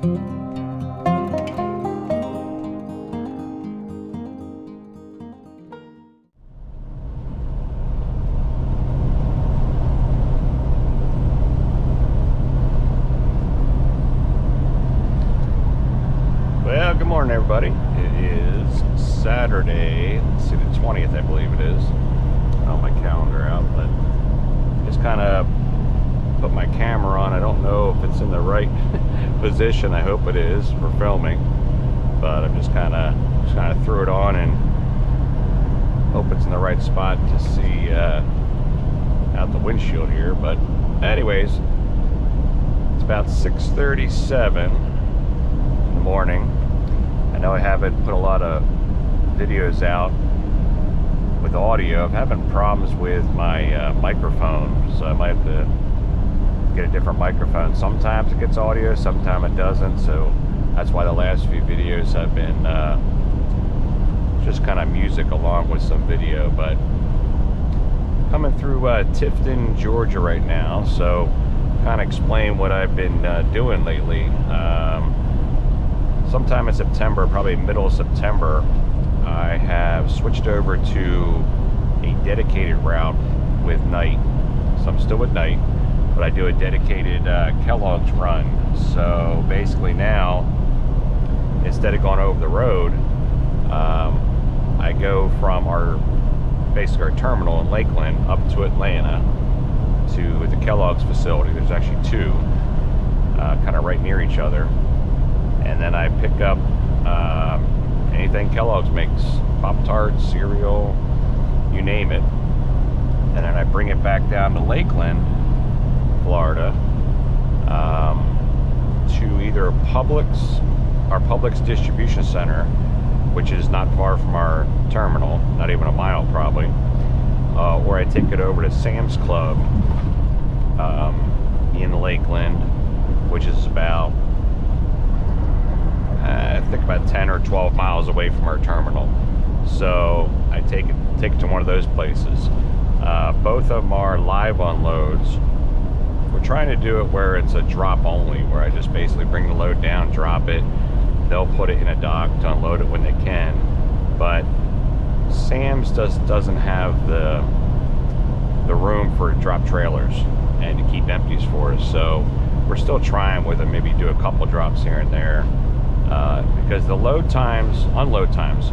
Well, good morning, everybody. It is Saturday, let's see, the 20th, I believe it is. On my calendar out, but just kind of put my camera on. I don't know if it's in the right position. I hope it is for filming, but I'm just kind of threw it on and hope it's in the right spot to see out the windshield here. But anyways, it's about 6:37 in the morning. I know I haven't put a lot of videos out with audio. I'm having problems with my microphone, so I might have to get a different microphone. Sometimes it gets audio, sometimes it doesn't, so that's why the last few videos have been just kind of music along with some video. But coming through Tifton, Georgia right now, so kind of explain what I've been doing lately. Sometime in September, probably middle of September, I have switched over to a dedicated route with night. So I'm still with night, but I do a dedicated Kellogg's run. So basically now, instead of going over the road, I go from our terminal in Lakeland up to Atlanta to the Kellogg's facility. There's actually two, kind of right near each other. And then I pick up anything Kellogg's makes, Pop-Tarts, cereal, you name it. And then I bring it back down to Lakeland, Florida, to either our Publix distribution center, which is not far from our terminal, not even a mile probably, or I take it over to Sam's Club in Lakeland, which is about I think about 10 or 12 miles away from our terminal. So I take it to one of those places. Both of them are live unloads. We're trying to do it where it's a drop only, where I just basically bring the load down, drop it. They'll put it in a dock to unload it when they can. But Sam's doesn't have the room for drop trailers and to keep empties for us. So we're still trying with them, maybe do a couple drops here and there. Because the unload times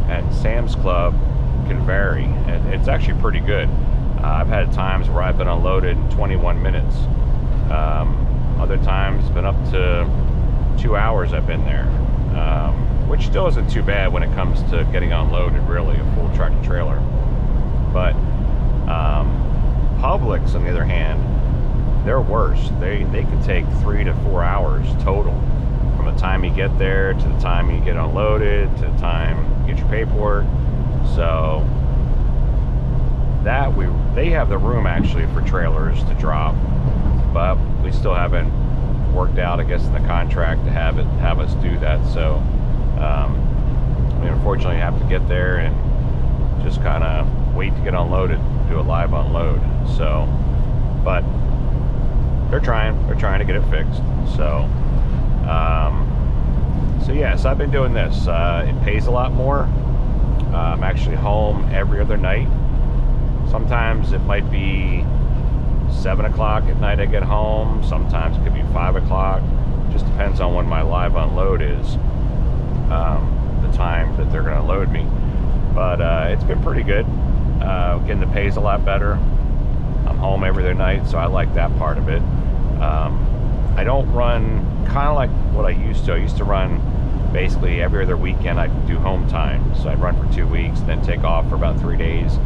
at Sam's Club can vary. It's actually pretty good. I've had times where I've been unloaded in 21 minutes. Other times it's been up to 2 hours I've been there, which still isn't too bad when it comes to getting unloaded, really, a full tractor trailer. But Publix, on the other hand, they're worse. They can take 3 to 4 hours total. From the time you get there to the time you get unloaded to the time you get your paperwork. So they have the room actually for trailers to drop, but we still haven't worked out, I guess, in the contract to have us do that. So we unfortunately have to get there and just kind of wait to get unloaded, do a live unload. So, but they're trying to get it fixed. So yes, I've been doing this. It pays a lot more. I'm actually home every other night. Sometimes it might be 7 o'clock at night I get home. Sometimes it could be 5 o'clock. Just depends on when my live unload is, the time that they're going to load me. But it's been pretty good. Again, the pay's a lot better. I'm home every other night, so I like that part of it. I don't run kind of like what I used to. I used to run basically every other weekend. I'd do home time. So I'd run for 2 weeks, then take off for about 3 days.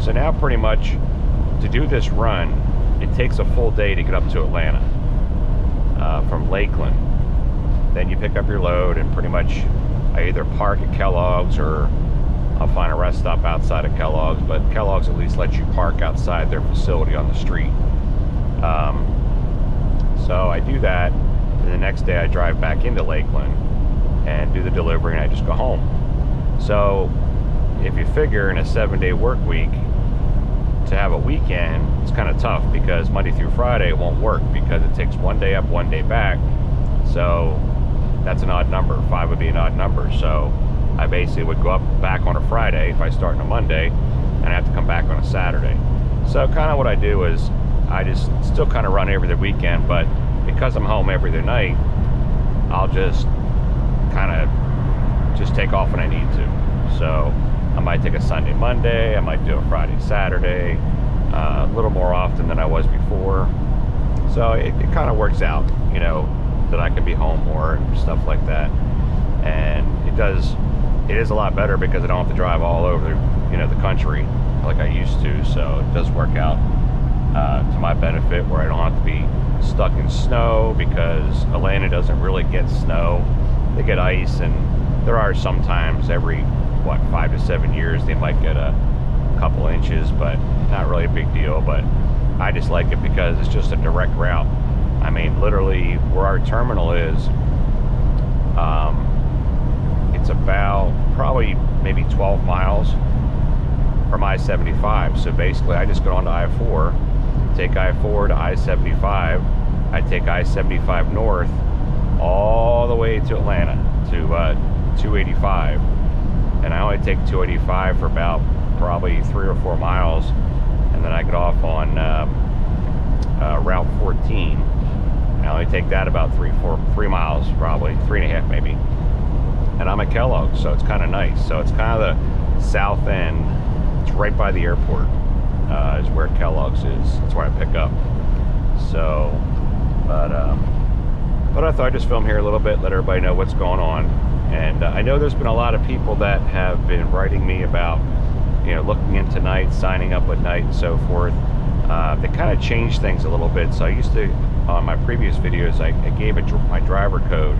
So now pretty much to do this run, it takes a full day to get up to Atlanta from Lakeland. Then you pick up your load and pretty much I either park at Kellogg's or I'll find a rest stop outside of Kellogg's, but Kellogg's at least lets you park outside their facility on the street. So I do that, and the next day I drive back into Lakeland and do the delivery, and I just go home. So if you figure in a 7-day work week, to have a weekend, it's kind of tough because Monday through Friday it won't work because it takes 1 day up, 1 day back. So that's an odd number. 5 would be an odd number. So I basically would go up back on a Friday if I start on a Monday, and I have to come back on a Saturday. So kind of what I do is I just still kind of run every other weekend, but because I'm home every other night, I'll just kind of just take off when I need to. So I might take a Sunday, Monday, I might do a Friday, Saturday, a little more often than I was before. So it kind of works out, you know, that I can be home more and stuff like that. And it is a lot better because I don't have to drive all over, you know, the country like I used to. So it does work out to my benefit, where I don't have to be stuck in snow, because Atlanta doesn't really get snow. They get ice, and there are sometimes every 5 to 7 years they might get a couple inches, but not really a big deal. But I just like it because it's just a direct route. I mean, literally where our terminal is, it's about probably maybe 12 miles from I-75. So basically I just go on to I-4, take I-4 to I-75. I take I-75 north all the way to Atlanta to 285, and I only take 285 for about probably 3 or 4 miles, and then I get off on Route 14. I only take that about 3 miles, probably 3.5 maybe, and I'm at Kellogg's, so it's kind of nice. So it's kind of the south end. It's right by the airport, is where Kellogg's is. That's where I pick up. So, but I thought I'd just film here a little bit, let everybody know what's going on. And I know there's been a lot of people that have been writing me about, you know, looking into night, signing up at night, and so forth. They kind of changed things a little bit. So I used to, on my previous videos, I gave my driver code,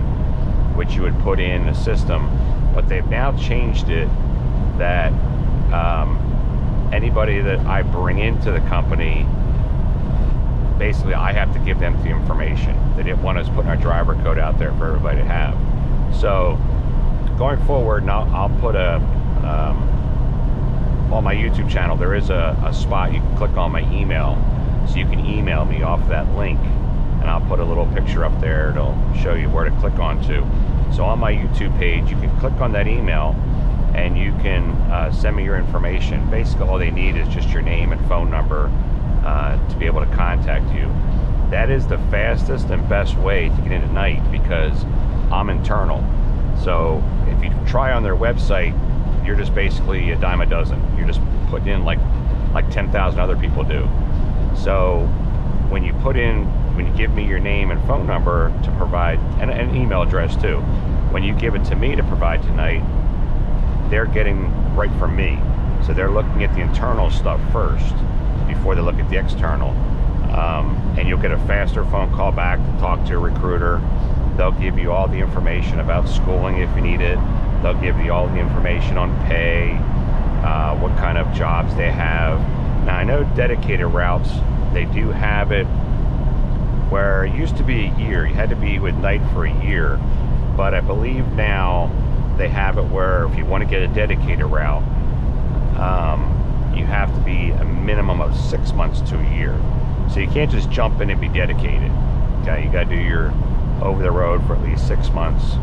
which you would put in the system, but they've now changed it that anybody that I bring into the company, basically I have to give them the information. They didn't want us putting our driver code out there for everybody to have. So going forward, now I'll put on my YouTube channel, there is a spot you can click on my email, so you can email me off that link, and I'll put a little picture up there. It'll show you where to click on to. So on my YouTube page, you can click on that email, and you can send me your information. Basically all they need is just your name and phone number to be able to contact you. That is the fastest and best way to get in at night, because I'm internal. So if you try on their website, you're just basically a dime a dozen. You're just putting in like 10,000 other people do. So when you give me your name and phone number to provide, and an email address too, when you give it to me to provide tonight, they're getting right from me. So they're looking at the internal stuff first before they look at the external. And you'll get a faster phone call back to talk to a recruiter. They'll give you all the information about schooling if you need it. They'll give you all the information on pay, what kind of jobs they have. Now I know dedicated routes, they do have it where it used to be a year. You had to be with night for a year. But I believe now they have it where if you want to get a dedicated route, you have to be a minimum of 6 months to a year. So you can't just jump in and be dedicated. Okay, you got to do your over the road for at least 6 months,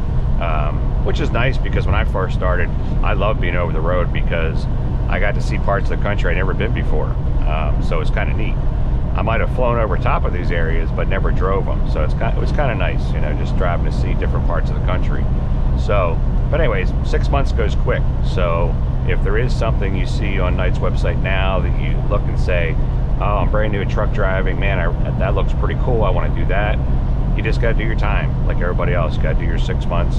which is nice, because when I first started, I loved being over the road because I got to see parts of the country I'd never been before. So it's kind of neat. I might have flown over top of these areas, but never drove them. So it was kind of nice, you know, just driving to see different parts of the country. So, but anyways, 6 months goes quick. So if there is something you see on Knight's website now that you look and say, oh, I'm brand new at truck driving, man, that looks pretty cool, I want to do that. You just got to do your time like everybody else. You got to do your 6 months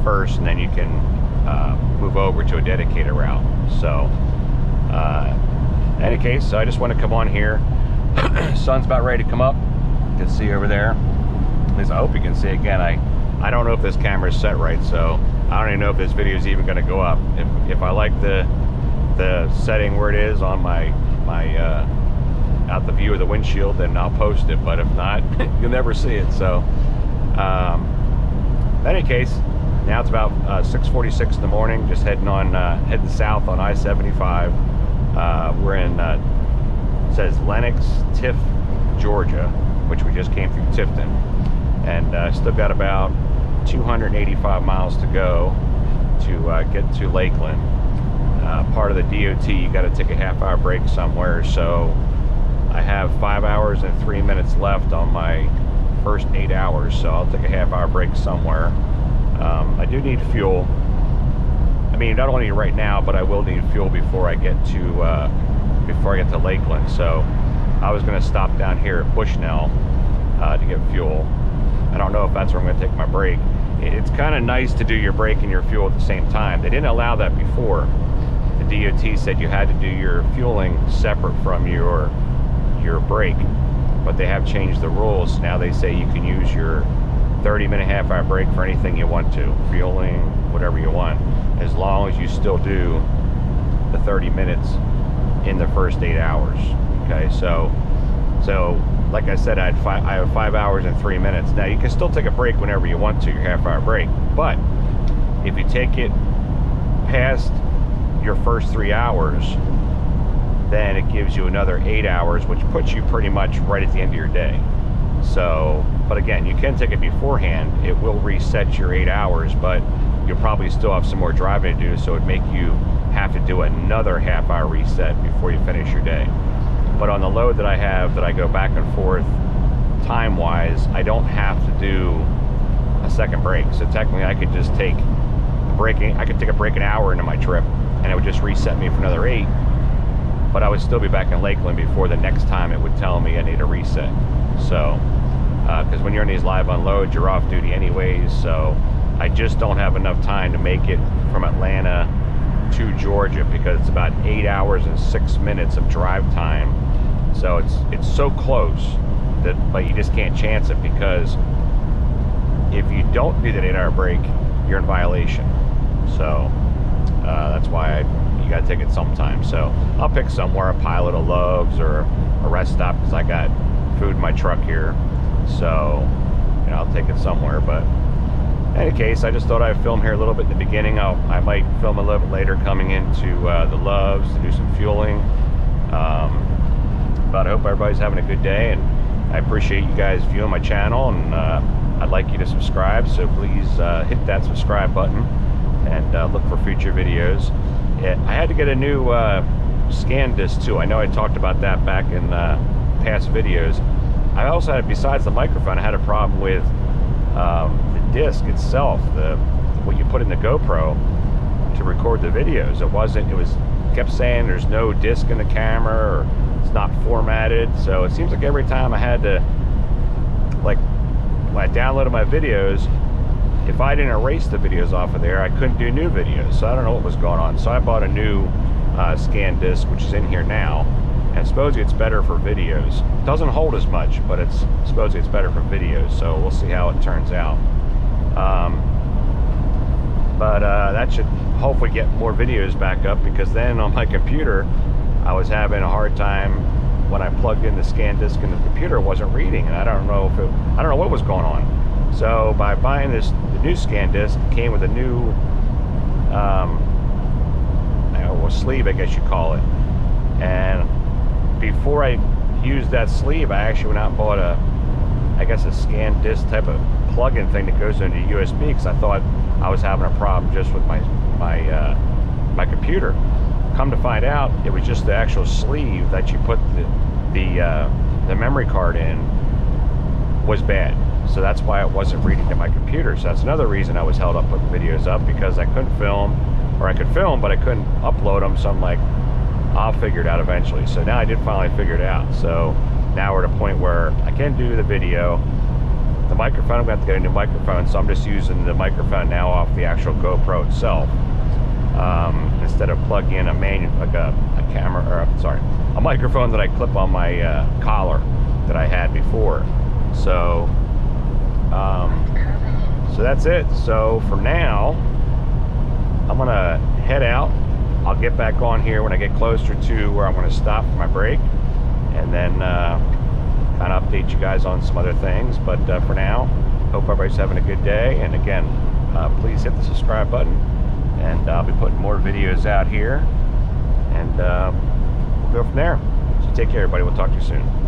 first, and then you can move over to a dedicated route. So in any case, so I just want to come on here. Sun's about ready to come up. You can see over there. At least I hope you can see. Again, I don't know if this camera is set right, so I don't even know if this video is even going to go up. If I like the setting where it is on my out the view of the windshield, then I'll post it. But if not, you'll never see it. So in any case, now it's about 6:46 in the morning. Just heading south on I-75. We're in it says Lenox, Tiff, Georgia. which we just came through Tifton, and still got about 285 miles to go to get to Lakeland. Part of the DOT, you got to take a half-hour break somewhere, so I have 5 hours and 3 minutes left on my first 8 hours, so I'll take a half-hour break somewhere. I do need fuel. I mean, not only right now, but I will need fuel before I get to Lakeland. So I was going to stop down here at Bushnell to get fuel. I don't know if that's where I'm going to take my break. It's kind of nice to do your break and your fuel at the same time. They didn't allow that before. The DOT said you had to do your fueling separate from your break, but they have changed the rules. Now they say you can use your 30-minute half-hour break for anything you want to, fueling, whatever you want, as long as you still do the 30 minutes in the first 8 hours. Okay, so like I said, I have 5 hours and 3 minutes. Now you can still take a break whenever you want to, your half-hour break, but if you take it past your first 3 hours, then it gives you another 8 hours, which puts you pretty much right at the end of your day. So, but again, you can take it beforehand. It will reset your 8 hours, but you'll probably still have some more driving to do, so it'd make you have to do another half-hour reset before you finish your day. But on the load that I have, that I go back and forth time-wise, I don't have to do a second break. So technically, I could just take a break. I could take a break an hour into my trip, and it would just reset me for another 8. But I would still be back in Lakeland before the next time it would tell me I need a reset. So, because when you're in these live unloads, you're off duty anyways. So, I just don't have enough time to make it from Atlanta to Georgia, because it's about 8 hours and 6 minutes of drive time. So it's so close that, but you just can't chance it, because if you don't do that 8-hour break, you're in violation. So that's why you got to take it sometime. So I'll pick somewhere, a Pilot of Loves or a rest stop, because I got food in my truck here. So I'll take it somewhere. But in any case, I just thought I'd film here a little bit in the beginning. I might film a little bit later coming into the Loves to do some fueling. But I hope everybody's having a good day, and I appreciate you guys viewing my channel, and I'd like you to subscribe, so please hit that subscribe button and look for future videos. I had to get a new scan disc too. I know I talked about that back in past videos. I also had, besides the microphone, I had a problem with the disc itself, what you put in the GoPro to record the videos. Kept saying there's no disc in the camera, or it's not formatted. So it seems like every time I had to, like when I downloaded my videos, if I didn't erase the videos off of there, I couldn't do new videos. So I don't know what was going on. So I bought a new scan disc, which is in here now, and supposedly it's better for videos. It doesn't hold as much, but supposedly it's better for videos. So we'll see how it turns out. But that should hopefully get more videos back up, because then on my computer I was having a hard time when I plugged in the scan disc and the computer wasn't reading, and I don't know what was going on. So by buying the new scan disc, it came with a new sleeve, I guess you call it. And before I used that sleeve, I actually went out and bought a scan disc type of plug-in thing that goes into USB, because I thought I was having a problem just with my computer. Come to find out, it was just the actual sleeve that you put the memory card in was bad. So that's why it wasn't reading to my computer. So that's another reason I was held up putting videos up, because I couldn't film, or I could film, but I couldn't upload them. So I'm like, I'll figure it out eventually. So now I did finally figure it out. So now we're at a point where I can do the video. The microphone, I'm going to have to get a new microphone, so I'm just using the microphone now off the actual GoPro itself, instead of plugging in a microphone that I clip on my collar that I had before. So that's it. So for now, I'm gonna head out. I'll get back on here when I get closer to where I'm going to stop for my break, and then kind of update you guys on some other things. But for now, hope everybody's having a good day, and again, please hit the subscribe button, and I'll be putting more videos out here, and we'll go from there. So take care, everybody. We'll talk to you soon.